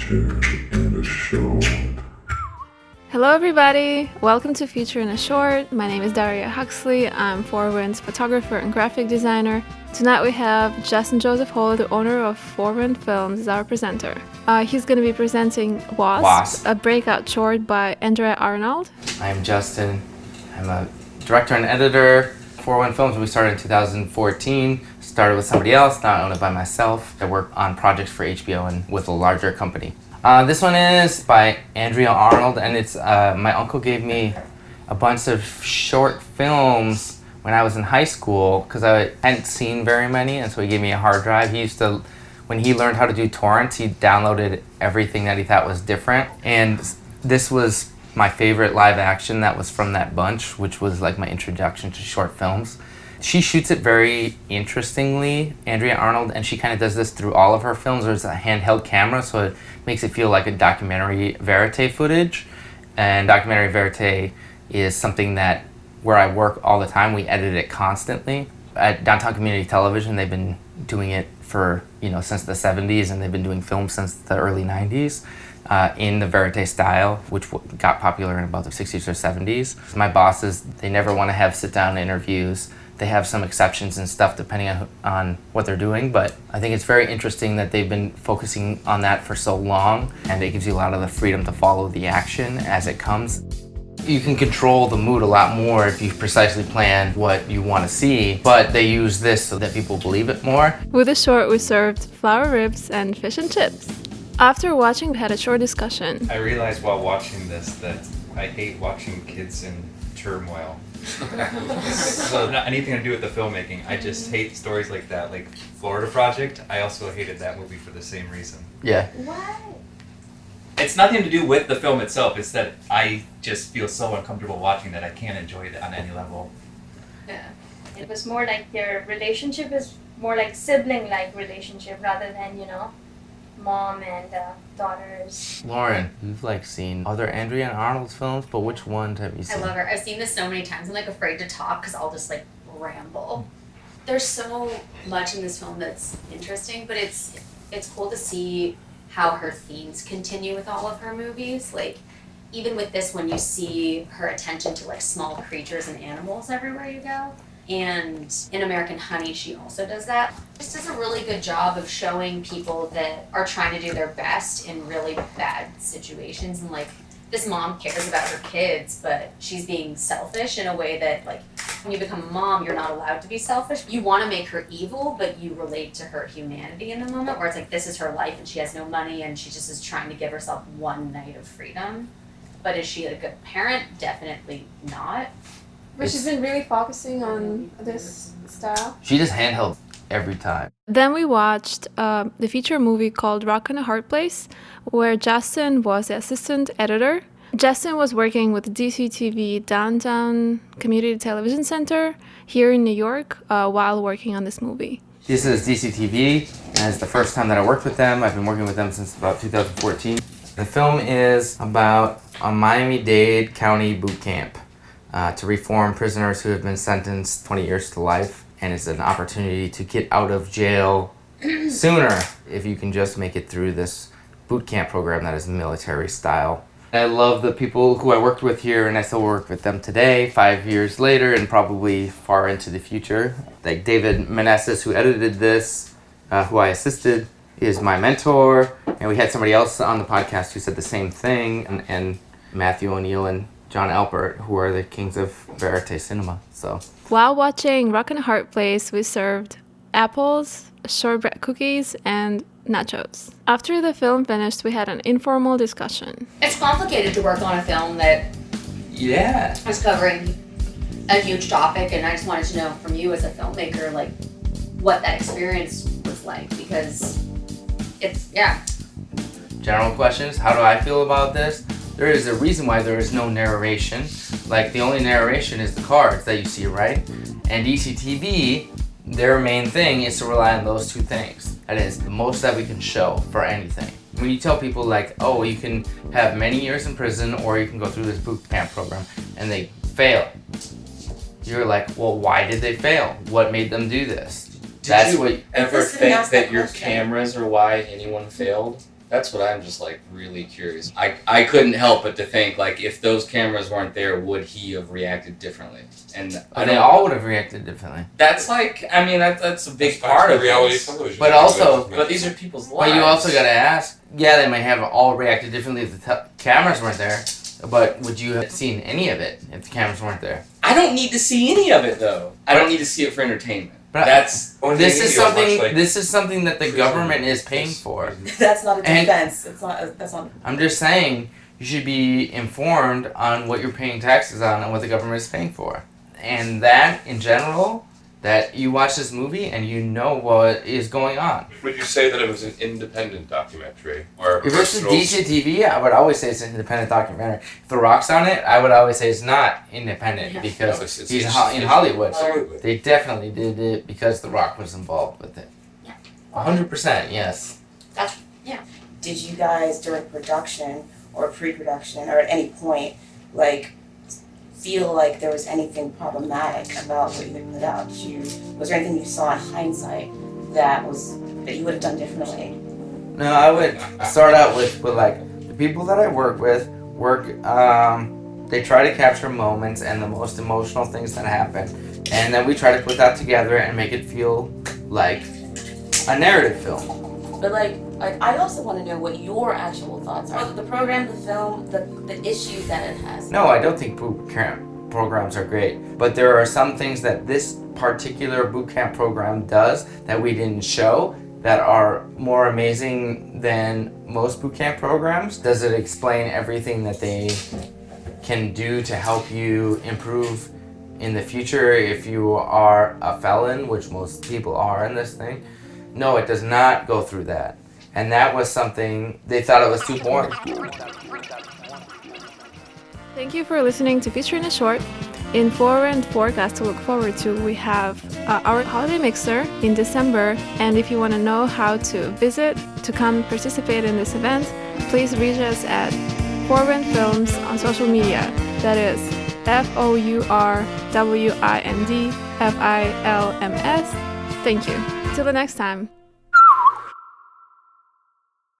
Feature in a Short. Hello everybody! Welcome to Feature in a Short. My name is Daria Huxley. I'm Four Winds photographer and graphic designer. Tonight we have Justin Joseph Hall, the owner of Four Wind Films, as our presenter. He's going to be presenting Wasp, a breakout short by Andrea Arnold. I'm Justin. I'm a director and editor. Four Wind Films, we started in 2014. Started with somebody else, now I own it by myself. I work on projects for HBO and with a larger company. This one is by Andrea Arnold, and it's my uncle gave me a bunch of short films when I was in high school because I hadn't seen very many, and so he gave me a hard drive. He used to, when he learned how to do torrents, he downloaded everything that he thought was different, and this was my favorite live action that was from that bunch, which was like my introduction to short films. She shoots it very interestingly, Andrea Arnold, and she kind of does this through all of her films. There's a handheld camera, so it makes it feel like a documentary verite footage. And documentary verite is something that where I work all the time, we edit it constantly. At Downtown Community Television, they've been doing it for, since the 70s, and they've been doing films since the early 90s. In the verite style, which got popular in about the 60s or 70s. My bosses, they never want to have sit-down interviews. They have some exceptions and stuff depending on what they're doing, but I think it's very interesting that they've been focusing on that for so long, and it gives you a lot of the freedom to follow the action as it comes. You can control the mood a lot more if you precisely plan what you want to see, but they use this so that people believe it more. With the short, we served flour ribs and fish and chips. After watching, we had a short discussion. I realized while watching this that I hate watching kids in turmoil. So not anything to do with the filmmaking. I just hate stories like that. Like Florida Project, I also hated that movie for the same reason. Yeah. What? It's nothing to do with the film itself. It's that I just feel so uncomfortable watching that I can't enjoy it on any level. Yeah. It was more like their relationship is more like sibling-like relationship rather than, mom and daughters. Lauren, you've seen other Andrea Arnold's films, but which ones have you I seen? love her. I've seen this so many times. I'm afraid to talk because I'll just ramble. There's so much in this film that's interesting, but it's cool to see how her themes continue with all of her movies. Even with this one, you see her attention to small creatures and animals everywhere you go. And in American Honey, she also does that. Just does a really good job of showing people that are trying to do their best in really bad situations. And this mom cares about her kids, but she's being selfish in a way that when you become a mom, you're not allowed to be selfish. You want to make her evil, but you relate to her humanity in the moment where it's this is her life and she has no money and she just is trying to give herself one night of freedom. But is she a good parent? Definitely not. But she's been really focusing on this style. She just handheld every time. Then we watched the feature movie called Rock and a Hard Place, where Justin was the assistant editor. Justin was working with DCTV Downtown Community Television Center here in New York while working on this movie. This is DCTV, and it's the first time that I worked with them. I've been working with them since about 2014. The film is about a Miami-Dade County boot camp to reform prisoners who have been sentenced 20 years to life, and it's an opportunity to get out of jail sooner if you can just make it through this boot camp program that is military style. I love the people who I worked with here, and I still work with them today, 5 years later, and probably far into the future. David Meneses, who edited this, who I assisted, is my mentor, and we had somebody else on the podcast who said the same thing, and Matthew O'Neill and John Alpert, who are the kings of verite cinema. So while watching Rock and a Hard Place, we served apples, shortbread cookies, and nachos. After the film finished, we had an informal discussion. It's complicated to work on a film that is covering a huge topic, and I just wanted to know from you as a filmmaker, what that experience was like, because general questions, how do I feel about this? There is a reason why there is no narration. The only narration is the cards that you see, right? And DCTV, their main thing is to rely on those two things. That is the most that we can show for anything. When you tell people you can have many years in prison or you can go through this boot camp program and they fail, you're well, why did they fail? What made them do this? Did you ever think that your cameras are why anyone failed? That's what I'm just like really curious. I couldn't help but to think like if those cameras weren't there, would he have reacted differently? And They all would have reacted differently. That's like, I mean, that's a big part of reality this. television. But also- But these are people's lives. But you also gotta ask, yeah, they may have all reacted differently if the cameras weren't there, but would you have seen any of it if the cameras weren't there? I don't need to see any of it though. I don't need to see it for entertainment. But That's This is something that the government is paying for. That's not a And- defense. That's not. I'm just saying you should be informed on what you're paying taxes on and what the government is paying for. And that, in general, that you watch this movie and you know what is going on. Would you say that it was an independent documentary or a If it's a personal? DCTV, I would always say it's an independent documentary. If The Rock's on it, I would always say it's not independent Yeah. because No, it's he's in Hollywood. Absolutely. They definitely did it because The Rock was involved with it. Yeah. 100%, yes. Did you guys during production or pre-production or at any point like feel like there was anything problematic about what you had put out? Was there anything you saw in hindsight that you would have done differently? No, I would start out with like the people that I work with they try to capture moments and the most emotional things that happen. And then we try to put that together and make it feel like a narrative film. But like I also want to know what your actual thoughts are. The program, the film, the issues that it has. No, I don't think boot camp programs are great. But there are some things that this particular boot camp program does that we didn't show that are more amazing than most boot camp programs. Does it explain everything that they can do to help you improve in the future if you are a felon, which most people are in this thing? No, it does not go through that. And that was something, they thought it was too boring. Thank you for listening to Feature in a Short. In Forward and Forecast to look forward to, we have our holiday mixer in December. And if you want to know how to visit, to come participate in this event, please reach us at Forwind Films on social media. That is FOURWINDFILMS. Thank you. Till the next time.